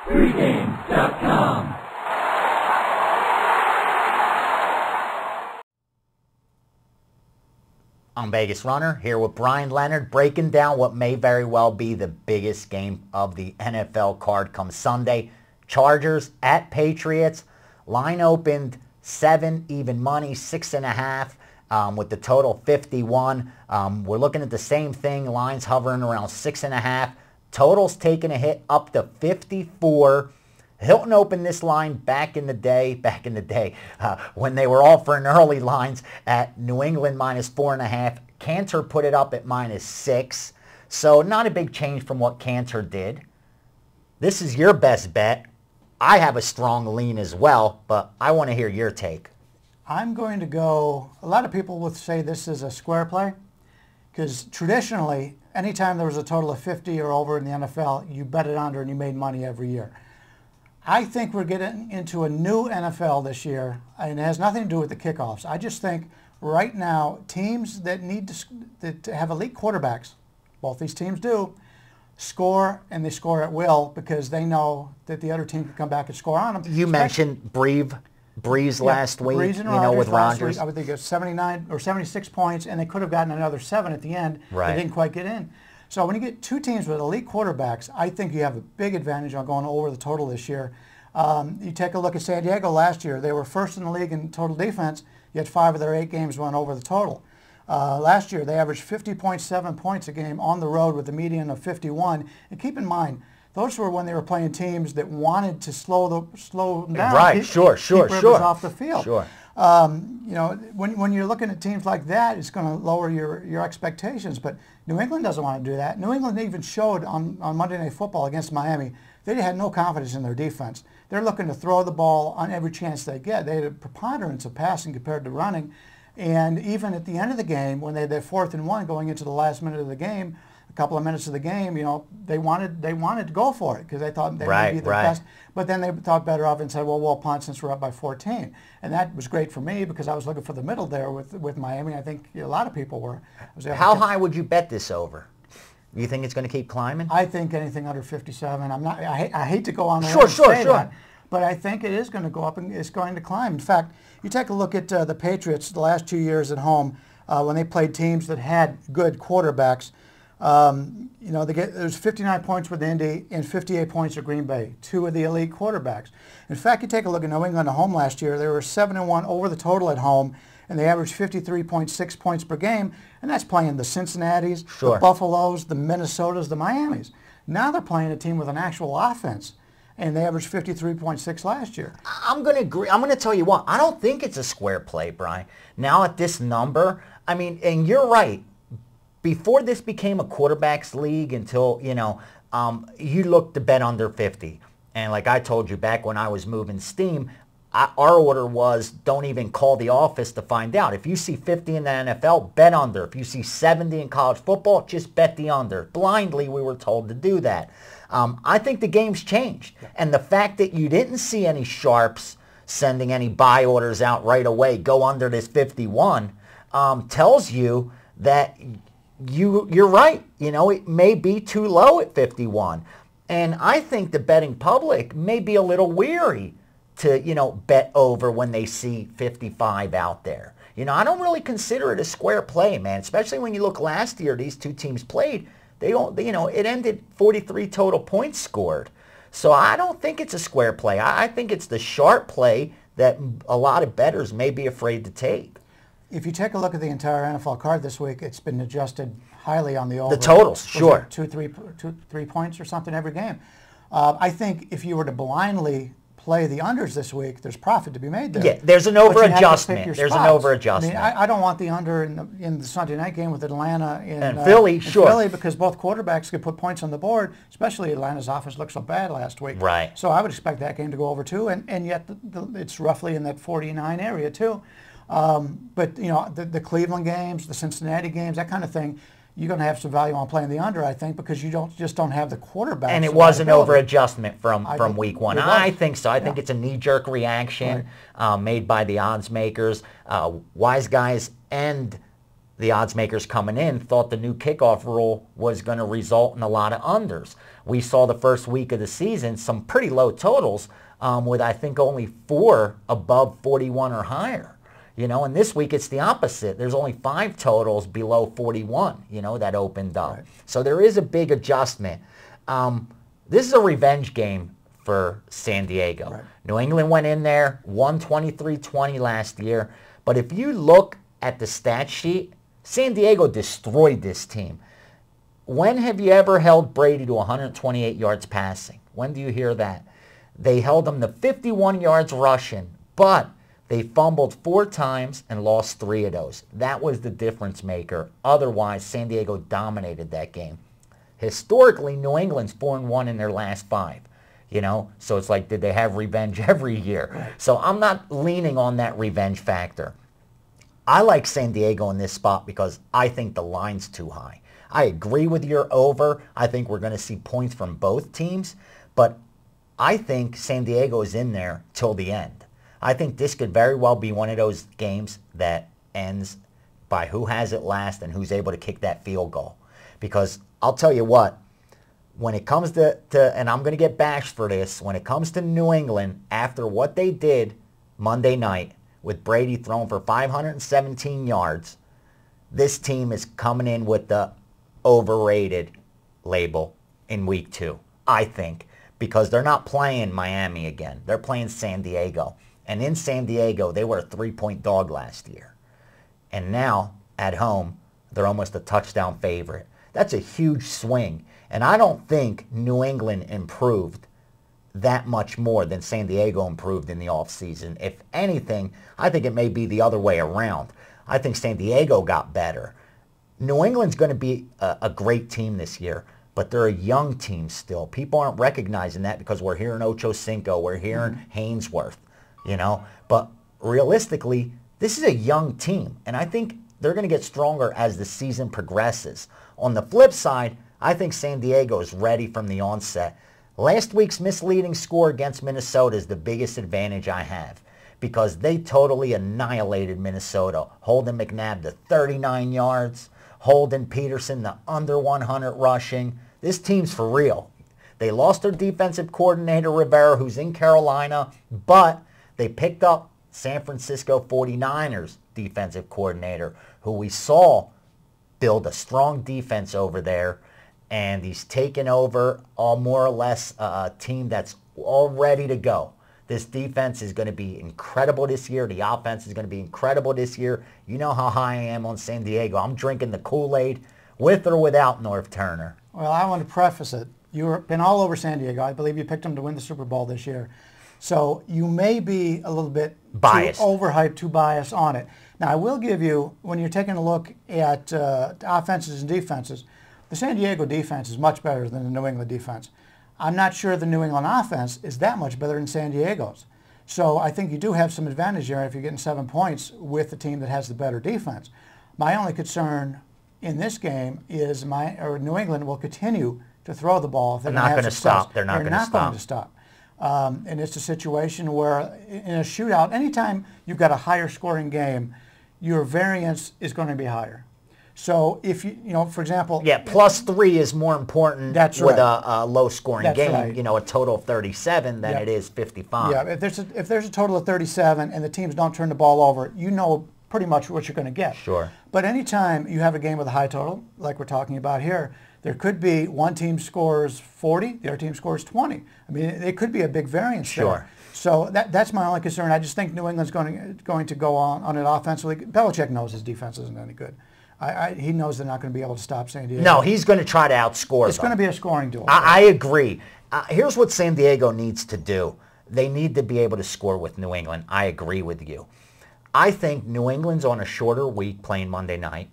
Pregame.com. I'm Vegas Runner here with Bryan Leonard, breaking down what may very well be the biggest game of the NFL card come Sunday. Chargers at Patriots. Line opened 7, even money 6.5, with the total 51. We're looking at the same thing. Lines hovering around 6.5. Total's taking a hit up to 54. Hilton opened this line back in the day, when they were offering early lines at New England minus 4.5. Cantor put it up at minus 6. So not a big change from what Cantor did. This is your best bet. I have a strong lean as well, but I want to hear your take. I'm going to go, a lot of people would say this is a square play, because traditionally, anytime there was a total of 50 or over in the NFL, you bet it under and you made money every year. I think we're getting into a new NFL this year, and it has nothing to do with the kickoffs. I just think right now, teams that need to have elite quarterbacks, both these teams do, score, and they score at will because they know that the other team can come back and score on them. You mentioned Breeze last week, Breeze and with Rodgers. I would think it was 79 or 76 points, and they could have gotten another 7 at the end. Right. They didn't quite get in. So when you get two teams with elite quarterbacks, I think you have a big advantage on going over the total this year. You take a look at San Diego last year. They were first in the league in total defense, yet 5 of their 8 games went over the total. Last year, they averaged 50.7 points a game on the road with a median of 51. And keep in mind, those were when they were playing teams that wanted to slow them down. Right, keep Rivers off the field. Sure. When you're looking at teams like that, it's going to lower your expectations. But New England doesn't want to do that. New England even showed on Monday Night Football against Miami, they had no confidence in their defense. They're looking to throw the ball on every chance they get. They had a preponderance of passing compared to running. And even at the end of the game, when they had their 4th and 1 going into the last minute of the game, a couple of minutes of the game, they wanted to go for it because they thought they would be their best. But then they thought better of it and said, well, we'll punt since we're up by 14. And that was great for me because I was looking for the middle there with Miami. I think a lot of people were. How high would you bet this over? You think it's going to keep climbing? I think anything under 57. I hate to go on sure. That, but I think it is going to go up and it's going to climb. In fact, you take a look at the Patriots the last 2 years at home when they played teams that had good quarterbacks. There's 59 points with Indy and 58 points at Green Bay, 2 of the elite quarterbacks. In fact, you take a look at New England at home last year. They were 7-1 over the total at home, and they averaged 53.6 points per game, and that's playing the Cincinnatis, the Buffaloes, the Minnesotas, the Miamis. Now they're playing a team with an actual offense, and they averaged 53.6 last year. I'm going to agree. I'm going to tell you what. I don't think it's a square play, Bryan. Now at this number, and you're right. Before this became a quarterbacks league until, you looked to bet under 50. And like I told you back when I was moving steam, our order was don't even call the office to find out. If you see 50 in the NFL, bet under. If you see 70 in college football, just bet the under. Blindly, we were told to do that. I think the game's changed. And the fact that you didn't see any sharps sending any buy orders out right away, go under this 51, tells you that you're right. It may be too low at 51. And I think the betting public may be a little weary to, bet over when they see 55 out there. I don't really consider it a square play, man, especially when you look last year, these two teams played. It ended 43 total points scored. So I don't think it's a square play. I think it's the sharp play that a lot of bettors may be afraid to take. If you take a look at the entire NFL card this week, it's been adjusted highly on the over. The totals, sure. 3 points or something every game. I think if you were to blindly play the unders this week, there's profit to be made there. Yeah, there's an over-adjustment. I don't want the under in the Sunday night game with Atlanta and Philly, sure. Philly, because both quarterbacks could put points on the board, especially Atlanta's offense looked so bad last week. Right. So I would expect that game to go over too, and yet it's roughly in that 49 area too. But the Cleveland games, the Cincinnati games, that kind of thing, you're going to have some value on playing the under, I think, because you just don't have the quarterback. And it was an over-adjustment from week one. I think so. I think it's a knee-jerk reaction made by the odds makers. Wise guys and the odds makers coming in thought the new kickoff rule was going to result in a lot of unders. We saw the first week of the season some pretty low totals with I think only 4 above 41 or higher. And this week it's the opposite. There's only 5 totals below 41, that opened up. Right. So there is a big adjustment. This is a revenge game for San Diego. Right. New England went in there, won 23-20 last year. But if you look at the stat sheet, San Diego destroyed this team. When have you ever held Brady to 128 yards passing? When do you hear that? They held him to 51 yards rushing, but they fumbled 4 times and lost 3 of those. That was the difference maker. Otherwise, San Diego dominated that game. Historically, New England's 4-1 in their last 5. So it's like, did they have revenge every year? Right. So I'm not leaning on that revenge factor. I like San Diego in this spot because I think the line's too high. I agree with your over. I think we're going to see points from both teams, but I think San Diego is in there till the end. I think this could very well be one of those games that ends by who has it last and who's able to kick that field goal. Because I'll tell you what, when it comes to and I'm going to get bashed for this, when it comes to New England, after what they did Monday night with Brady throwing for 517 yards, this team is coming in with the overrated label in week 2, I think, because they're not playing Miami again. They're playing San Diego. And in San Diego, they were a 3-point dog last year. And now, at home, they're almost a touchdown favorite. That's a huge swing. And I don't think New England improved that much more than San Diego improved in the offseason. If anything, I think it may be the other way around. I think San Diego got better. New England's going to be a great team this year, but they're a young team still. People aren't recognizing that because we're hearing Ocho Cinco, we're hearing Hainsworth, But realistically, this is a young team, and I think they're going to get stronger as the season progresses. On the flip side, I think San Diego is ready from the onset. Last week's misleading score against Minnesota is the biggest advantage I have because they totally annihilated Minnesota, holding McNabb to 39 yards, holding Peterson to under 100 rushing. This team's for real. They lost their defensive coordinator, Rivera, who's in Carolina, but they picked up San Francisco 49ers defensive coordinator, who we saw build a strong defense over there, and he's taken over more or less a team that's all ready to go. This defense is going to be incredible this year. The offense is going to be incredible this year. You know how high I am on San Diego. I'm drinking the Kool-Aid with or without North Turner. Well, I want to preface it. You've been all over San Diego. I believe you picked them to win the Super Bowl this year. So you may be a little bit biased, too overhyped, too biased on it. Now, I will give you, when you're taking a look at offenses and defenses, the San Diego defense is much better than the New England defense. I'm not sure the New England offense is that much better than San Diego's. So I think you do have some advantage there if you're getting 7 points with the team that has the better defense. My only concern in this game is New England will continue to throw the ball. If they're not going to stop. They're not going to stop. And it's a situation where in a shootout, anytime you've got a higher scoring game, your variance is going to be higher. So if for example, +3 is more important with a low-scoring game. Right. A total of 37 than it is 55. Yeah, if there's a total of 37 and the teams don't turn the ball over, you know pretty much what you're going to get. Sure. But anytime you have a game with a high total, like we're talking about here, there could be one team scores 40, the other team scores 20. I mean, it could be a big variance there. So that's my only concern. I just think New England's going to go on it offensively. Belichick knows his defense isn't any good. He knows they're not going to be able to stop San Diego. No, he's going to try to outscore them. It's going to be a scoring duel. I agree. Here's what San Diego needs to do. They need to be able to score with New England. I agree with you. I think New England's on a shorter week playing Monday night.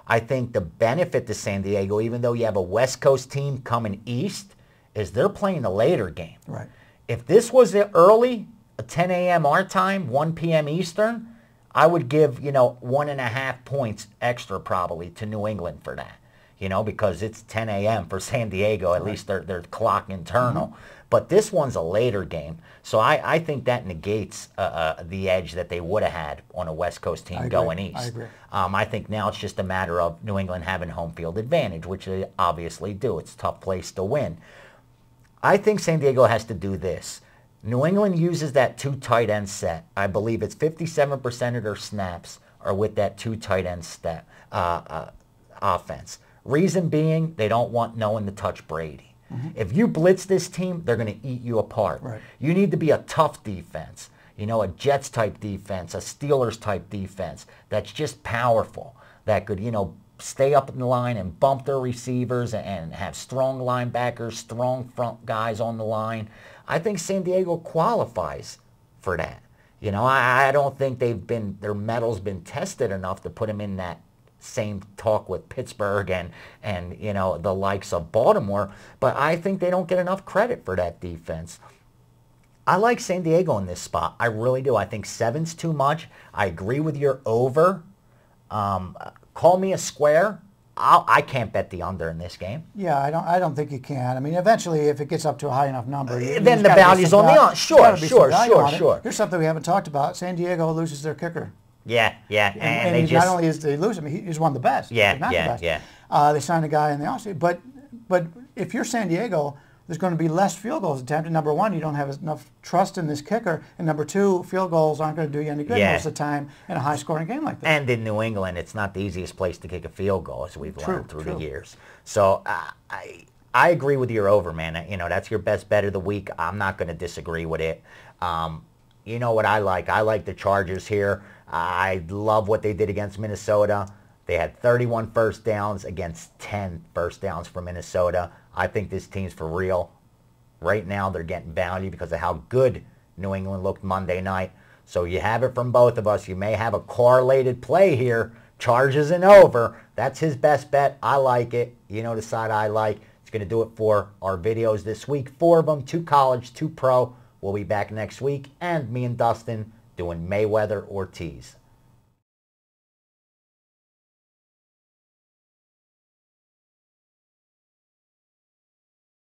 I think the benefit to San Diego, even though you have a West Coast team coming east, is they're playing a later game. Right. If this was early, 10 a.m. our time, 1 p.m. Eastern, I would give, 1.5 points extra probably to New England for that. because it's 10 a.m. for San Diego. At least they're clock internal. But this one's a later game. So I think that negates the edge that they would have had on a West Coast team going east. I agree. I think now it's just a matter of New England having home field advantage, which they obviously do. It's a tough place to win. I think San Diego has to do this. New England uses that 2 tight end set. I believe it's 57% of their snaps are with that 2 tight end offense. Reason being, they don't want no one to touch Brady. If you blitz this team, they're going to eat you apart. Right. You need to be a tough defense, a Jets type defense, a Steelers type defense that's just powerful, that could, stay up in the line and bump their receivers and have strong linebackers, strong front guys on the line. I think San Diego qualifies for that. I don't think their metal's been tested enough to put them in that same talk with Pittsburgh and the likes of Baltimore, but I think they don't get enough credit for that defense. I like San Diego in this spot. I really do. I think 7's too much. I agree with your over. Call me a square. I can't bet the under in this game. Yeah, I don't think you can. I mean, eventually, if it gets up to a high enough number, then the value's on the on. Sure. Here's something we haven't talked about. San Diego loses their kicker. Yeah. And they not only is they lose him, he's one of the best. Yeah. They signed a guy in the offseason. But if you're San Diego, there's going to be less field goals attempted. Number one, you don't have enough trust in this kicker. And number two, field goals aren't going to do you any good most of the time in a high-scoring game like that. And in New England, it's not the easiest place to kick a field goal, as we've learned through the years. So I agree with your over, man. That's your best bet of the week. I'm not going to disagree with it. You know what I like? I like the Chargers here. I love what they did against Minnesota. They had 31 first downs against 10 first downs for Minnesota. I think this team's for real. Right now, they're getting value because of how good New England looked Monday night. So you have it from both of us. You may have a correlated play here. Chargers and over. That's his best bet. I like it. The side I like. It's going to do it for our videos this week. 4 of them, 2 college, 2 pro. We'll be back next week. And me and Dustin doing Mayweather Ortiz.